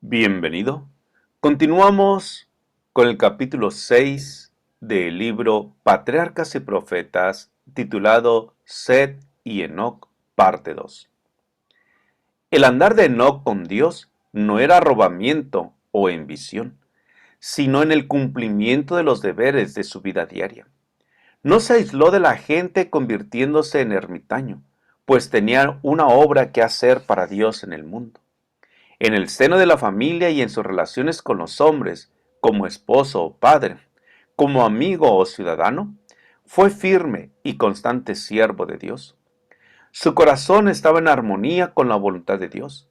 Bienvenido. Continuamos con el capítulo 6 del libro Patriarcas y Profetas, titulado Set y Enoc, parte 2. El andar de Enoc con Dios no era arrobamiento o en visión, sino en el cumplimiento de los deberes de su vida diaria. No se aisló de la gente convirtiéndose en ermitaño, pues tenía una obra que hacer para Dios en el mundo. En el seno de la familia y en sus relaciones con los hombres, como esposo o padre, como amigo o ciudadano, fue firme y constante siervo de Dios. Su corazón estaba en armonía con la voluntad de Dios,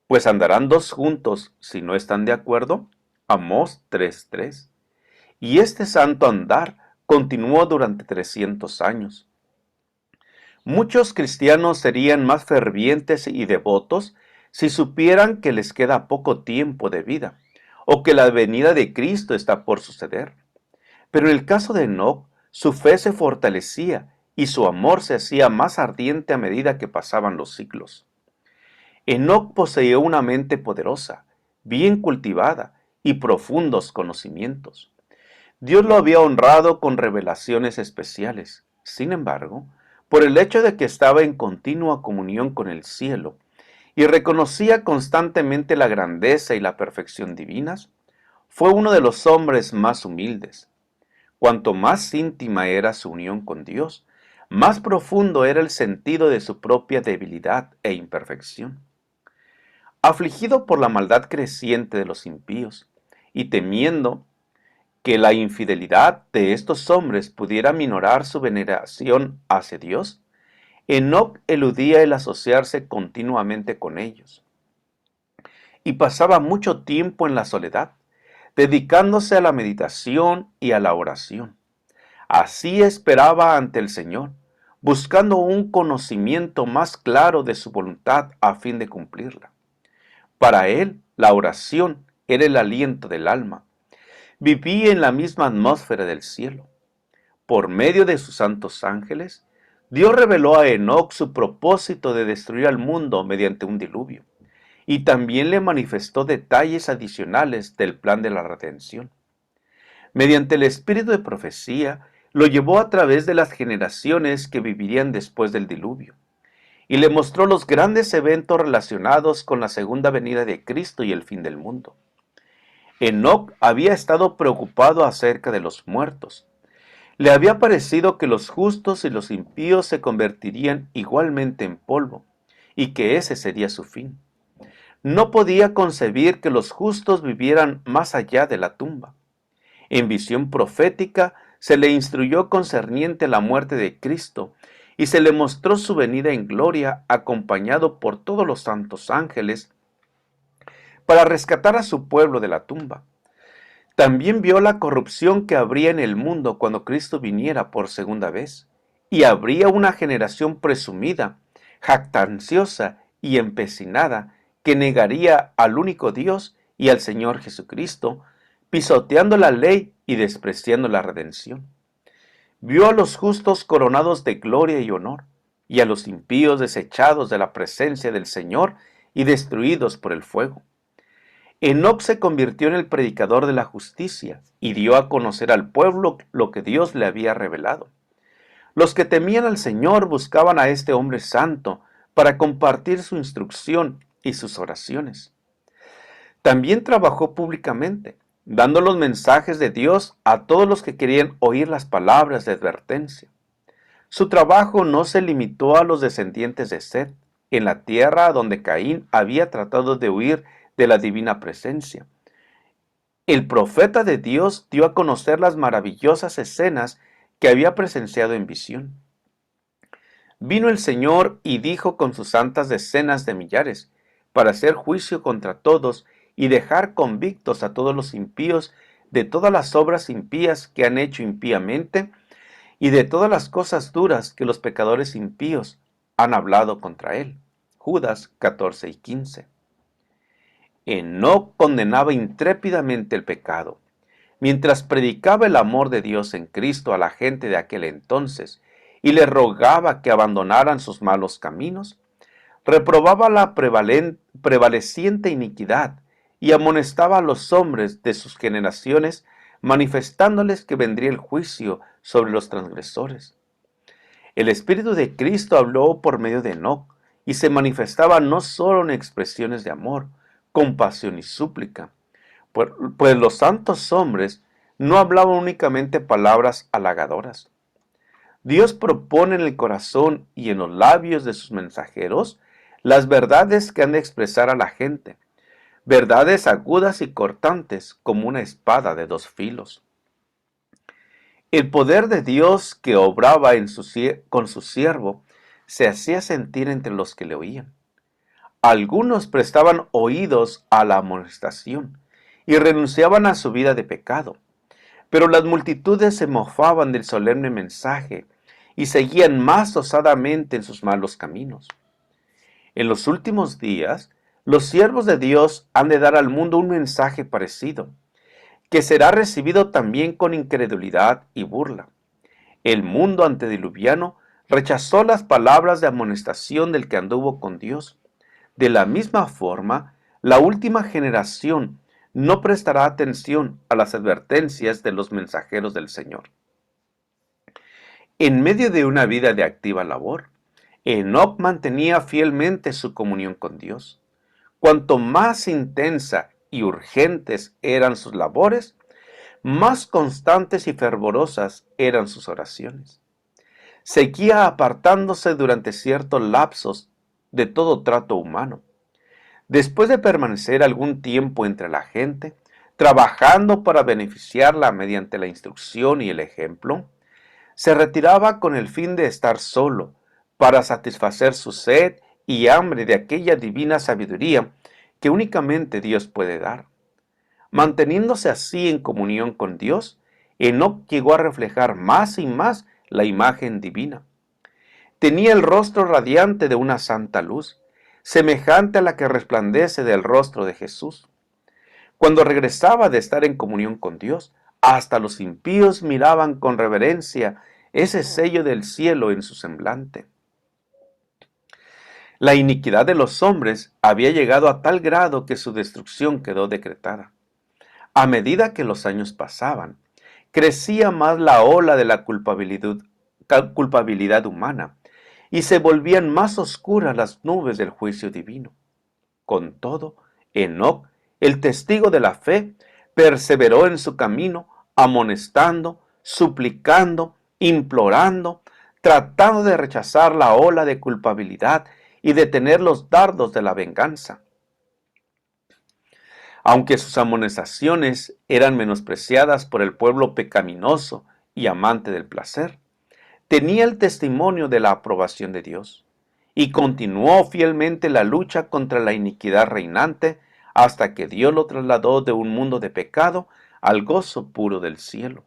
pues andarán dos juntos si no están de acuerdo. Amós 3:3. Y este santo andar continuó durante 300 años. Muchos cristianos serían más fervientes y devotos si supieran que les queda poco tiempo de vida, o que la venida de Cristo está por suceder. Pero en el caso de Enoc, su fe se fortalecía y su amor se hacía más ardiente a medida que pasaban los siglos. Enoc poseía una mente poderosa, bien cultivada y profundos conocimientos. Dios lo había honrado con revelaciones especiales. Sin embargo, por el hecho de que estaba en continua comunión con el cielo y reconocía constantemente la grandeza y la perfección divinas, fue uno de los hombres más humildes. Cuanto más íntima era su unión con Dios, más profundo era el sentido de su propia debilidad e imperfección. Afligido por la maldad creciente de los impíos y temiendo que la infidelidad de estos hombres pudiera minorar su veneración hacia Dios, Enoc eludía el asociarse continuamente con ellos y pasaba mucho tiempo en la soledad, dedicándose a la meditación y a la oración. Así esperaba ante el Señor, buscando un conocimiento más claro de su voluntad a fin de cumplirla. Para él, la oración era el aliento del alma. Vivía en la misma atmósfera del cielo. Por medio de sus santos ángeles, Dios reveló a Enoc su propósito de destruir al mundo mediante un diluvio, y también le manifestó detalles adicionales del plan de la redención. Mediante el espíritu de profecía, lo llevó a través de las generaciones que vivirían después del diluvio, y le mostró los grandes eventos relacionados con la segunda venida de Cristo y el fin del mundo. Enoc había estado preocupado acerca de los muertos. Le había parecido que los justos y los impíos se convertirían igualmente en polvo, y que ese sería su fin. No podía concebir que los justos vivieran más allá de la tumba. En visión profética se le instruyó concerniente a la muerte de Cristo, y se le mostró su venida en gloria acompañado por todos los santos ángeles para rescatar a su pueblo de la tumba. También vio la corrupción que habría en el mundo cuando Cristo viniera por segunda vez, y habría una generación presumida, jactanciosa y empecinada que negaría al único Dios y al Señor Jesucristo, pisoteando la ley y despreciando la redención. Vio a los justos coronados de gloria y honor, y a los impíos desechados de la presencia del Señor y destruidos por el fuego. Enoc se convirtió en el predicador de la justicia y dio a conocer al pueblo lo que Dios le había revelado. Los que temían al Señor buscaban a este hombre santo para compartir su instrucción y sus oraciones. También trabajó públicamente, dando los mensajes de Dios a todos los que querían oír las palabras de advertencia. Su trabajo no se limitó a los descendientes de Set, en la tierra donde Caín había tratado de huir de la divina presencia. El profeta de Dios dio a conocer las maravillosas escenas que había presenciado en visión. Vino el Señor y dijo con sus santas decenas de millares, para hacer juicio contra todos y dejar convictos a todos los impíos de todas las obras impías que han hecho impíamente y de todas las cosas duras que los pecadores impíos han hablado contra él. Judas 14:15. Enoc condenaba intrépidamente el pecado. Mientras predicaba el amor de Dios en Cristo a la gente de aquel entonces y le rogaba que abandonaran sus malos caminos, reprobaba la prevaleciente iniquidad y amonestaba a los hombres de sus generaciones, manifestándoles que vendría el juicio sobre los transgresores. El Espíritu de Cristo habló por medio de Enoc y se manifestaba no solo en expresiones de amor, compasión y súplica, pues los santos hombres no hablaban únicamente palabras halagadoras. Dios propone en el corazón y en los labios de sus mensajeros las verdades que han de expresar a la gente, verdades agudas y cortantes como una espada de dos filos. El poder de Dios que obraba con su siervo se hacía sentir entre los que le oían. Algunos prestaban oídos a la amonestación y renunciaban a su vida de pecado, pero las multitudes se mofaban del solemne mensaje y seguían más osadamente en sus malos caminos. En los últimos días, los siervos de Dios han de dar al mundo un mensaje parecido, que será recibido también con incredulidad y burla. El mundo antediluviano rechazó las palabras de amonestación del que anduvo con Dios. De la misma forma, la última generación no prestará atención a las advertencias de los mensajeros del Señor. En medio de una vida de activa labor, Enoc mantenía fielmente su comunión con Dios. Cuanto más intensa y urgentes eran sus labores, más constantes y fervorosas eran sus oraciones. Seguía apartándose durante ciertos lapsos de todo trato humano. Después de permanecer algún tiempo entre la gente, trabajando para beneficiarla mediante la instrucción y el ejemplo, se retiraba con el fin de estar solo, para satisfacer su sed y hambre de aquella divina sabiduría que únicamente Dios puede dar. Manteniéndose así en comunión con Dios, Enoc llegó a reflejar más y más la imagen divina. Tenía el rostro radiante de una santa luz, semejante a la que resplandece del rostro de Jesús. Cuando regresaba de estar en comunión con Dios, hasta los impíos miraban con reverencia ese sello del cielo en su semblante. La iniquidad de los hombres había llegado a tal grado que su destrucción quedó decretada. A medida que los años pasaban, crecía más la ola de la culpabilidad humana y se volvían más oscuras las nubes del juicio divino. Con todo, Enoc, el testigo de la fe, perseveró en su camino, amonestando, suplicando, implorando, tratando de rechazar la ola de culpabilidad y detener los dardos de la venganza. Aunque sus amonestaciones eran menospreciadas por el pueblo pecaminoso y amante del placer, tenía el testimonio de la aprobación de Dios y continuó fielmente la lucha contra la iniquidad reinante hasta que Dios lo trasladó de un mundo de pecado al gozo puro del cielo.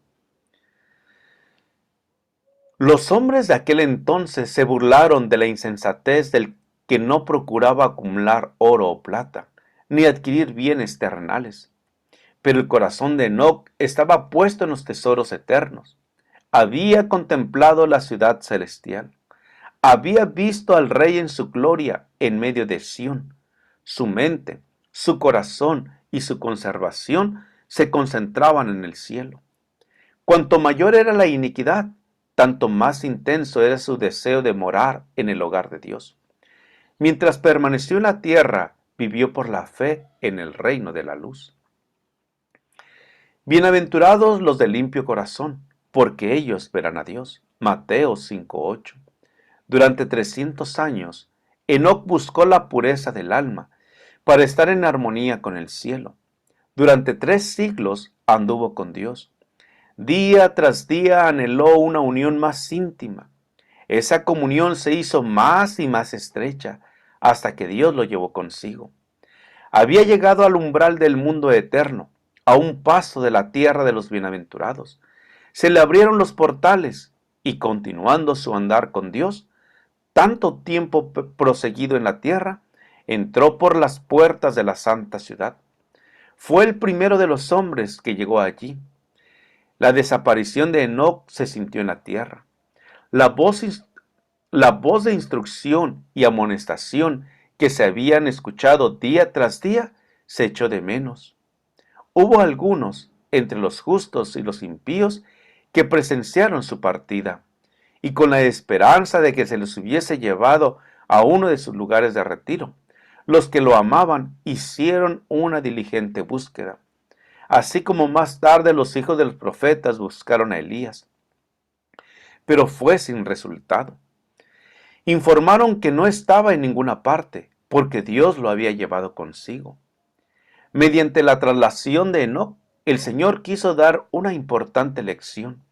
Los hombres de aquel entonces se burlaron de la insensatez del que no procuraba acumular oro o plata, ni adquirir bienes terrenales. Pero el corazón de Enoc estaba puesto en los tesoros eternos. Había contemplado la ciudad celestial. Había visto al Rey en su gloria en medio de Sión. Su mente, su corazón y su conservación se concentraban en el cielo. Cuanto mayor era la iniquidad, tanto más intenso era su deseo de morar en el hogar de Dios. Mientras permaneció en la tierra, vivió por la fe en el reino de la luz. Bienaventurados los de limpio corazón, porque ellos verán a Dios. Mateo 5:8. Durante 300 años, Enoc buscó la pureza del alma para estar en armonía con el cielo. Durante 3 siglos anduvo con Dios. Día tras día anheló una unión más íntima. Esa comunión se hizo más y más estrecha hasta que Dios lo llevó consigo. Había llegado al umbral del mundo eterno, a un paso de la tierra de los bienaventurados. Se le abrieron los portales y continuando su andar con Dios, tanto tiempo proseguido en la tierra, entró por las puertas de la santa ciudad. Fue el primero de los hombres que llegó allí. La desaparición de Enoc se sintió en la tierra. La voz, la voz de instrucción y amonestación que se habían escuchado día tras día se echó de menos. Hubo algunos, entre los justos y los impíos, que presenciaron su partida, y con la esperanza de que se les hubiese llevado a uno de sus lugares de retiro, los que lo amaban hicieron una diligente búsqueda, así como más tarde los hijos de los profetas buscaron a Elías, pero fue sin resultado. Informaron que no estaba en ninguna parte, porque Dios lo había llevado consigo. Mediante la traslación de Enoc, el Señor quiso dar una importante lección.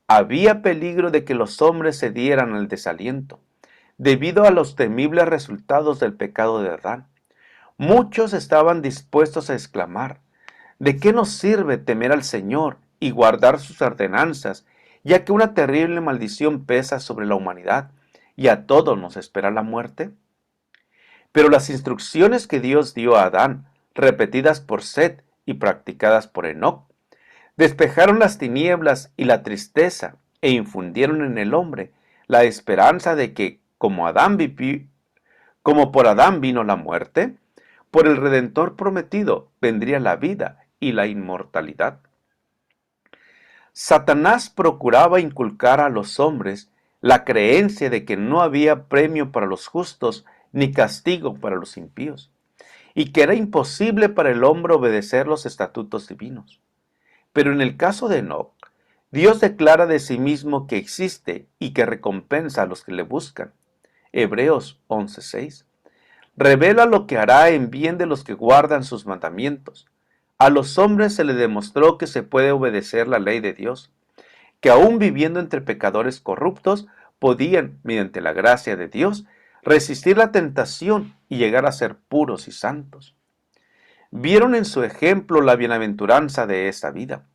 Había peligro de que los hombres se dieran al desaliento, debido a los temibles resultados del pecado de Adán. Muchos estaban dispuestos a exclamar: ¿de qué nos sirve temer al Señor y guardar sus ordenanzas, ya que una terrible maldición pesa sobre la humanidad y a todos nos espera la muerte? Pero las instrucciones que Dios dio a Adán, repetidas por Set y practicadas por Enoc, despejaron las tinieblas y la tristeza e infundieron en el hombre la esperanza de que, como por Adán vino la muerte, por el Redentor prometido vendría la vida y la inmortalidad. Satanás procuraba inculcar a los hombres la creencia de que no había premio para los justos ni castigo para los impíos, y que era imposible para el hombre obedecer los estatutos divinos. Pero en el caso de Enoc, Dios declara de sí mismo que existe y que recompensa a los que le buscan. Hebreos 11:6. Revela lo que hará en bien de los que guardan sus mandamientos. A los hombres se les demostró que se puede obedecer la ley de Dios, que aún viviendo entre pecadores corruptos, podían, mediante la gracia de Dios, resistir la tentación y llegar a ser puros y santos. Vieron en su ejemplo la bienaventuranza de esta vida,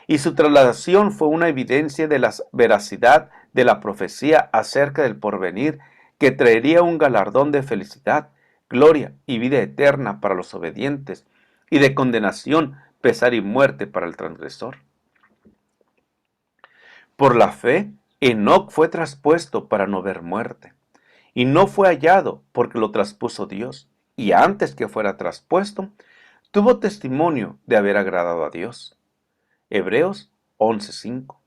y su trasladación fue una evidencia de la veracidad de la profecía acerca del porvenir, que traería un galardón de felicidad, gloria y vida eterna para los obedientes, y de condenación, pesar y muerte para el transgresor. Por la fe, Enoc fue traspuesto para no ver muerte, y no fue hallado porque lo traspuso Dios, y antes que fuera traspuesto, tuvo testimonio de haber agradado a Dios. Hebreos 11:5.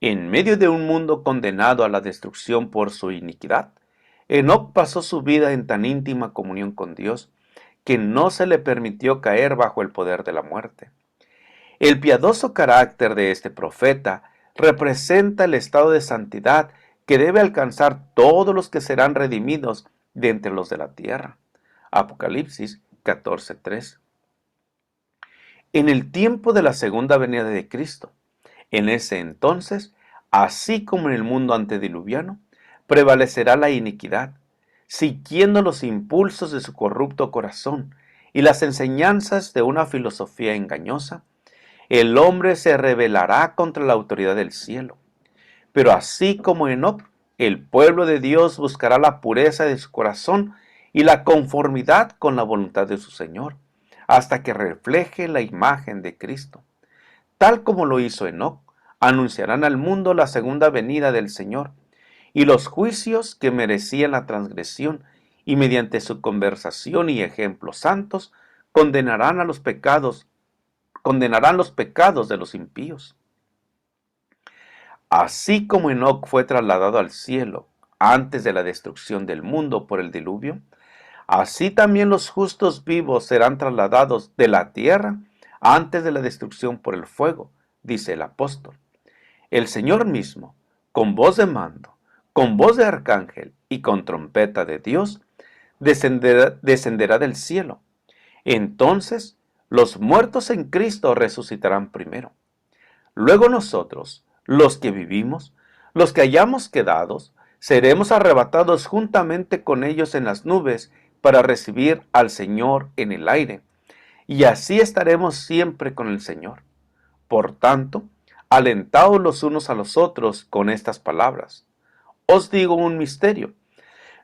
En medio de un mundo condenado a la destrucción por su iniquidad, Enoc pasó su vida en tan íntima comunión con Dios que no se le permitió caer bajo el poder de la muerte. El piadoso carácter de este profeta representa el estado de santidad que debe alcanzar todos los que serán redimidos de entre los de la tierra. Apocalipsis 14:3. En el tiempo de la segunda venida de Cristo, en ese entonces, así como en el mundo antediluviano, prevalecerá la iniquidad, siguiendo los impulsos de su corrupto corazón y las enseñanzas de una filosofía engañosa. El hombre se rebelará contra la autoridad del cielo. Pero así como Enoc, el pueblo de Dios buscará la pureza de su corazón y la conformidad con la voluntad de su Señor, hasta que refleje la imagen de Cristo. Tal como lo hizo Enoc, anunciarán al mundo la segunda venida del Señor y los juicios que merecían la transgresión, y mediante su conversación y ejemplos santos condenarán los pecados de los impíos. Así como Enoc fue trasladado al cielo antes de la destrucción del mundo por el diluvio, así también los justos vivos serán trasladados de la tierra antes de la destrucción por el fuego, dice el apóstol. El Señor mismo, con voz de mando, con voz de arcángel y con trompeta de Dios, descenderá del cielo. Entonces, los muertos en Cristo resucitarán primero. Luego nosotros, los que vivimos, los que hayamos quedado, seremos arrebatados juntamente con ellos en las nubes para recibir al Señor en el aire, y así estaremos siempre con el Señor. Por tanto, alentaos los unos a los otros con estas palabras. Os digo un misterio: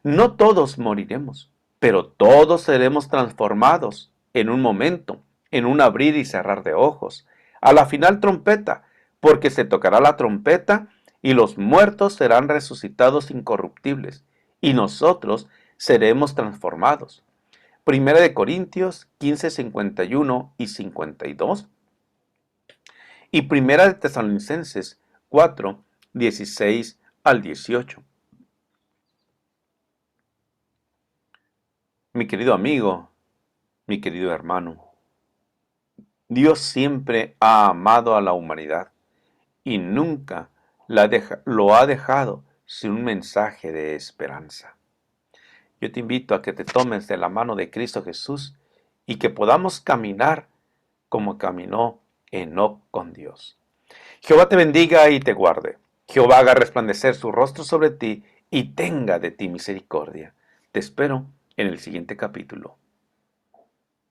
no todos moriremos, pero todos seremos transformados en un momento, en un abrir y cerrar de ojos, a la final trompeta, porque se tocará la trompeta y los muertos serán resucitados incorruptibles, y nosotros seremos transformados. Primera de Corintios 15, 51 y 52. Y Primera de Tesalonicenses 4, 16 al 18. Mi querido amigo, mi querido hermano, Dios siempre ha amado a la humanidad y nunca lo ha dejado sin un mensaje de esperanza. Yo te invito a que te tomes de la mano de Cristo Jesús y que podamos caminar como caminó Enoc con Dios. Jehová te bendiga y te guarde. Jehová haga resplandecer su rostro sobre ti y tenga de ti misericordia. Te espero en el siguiente capítulo.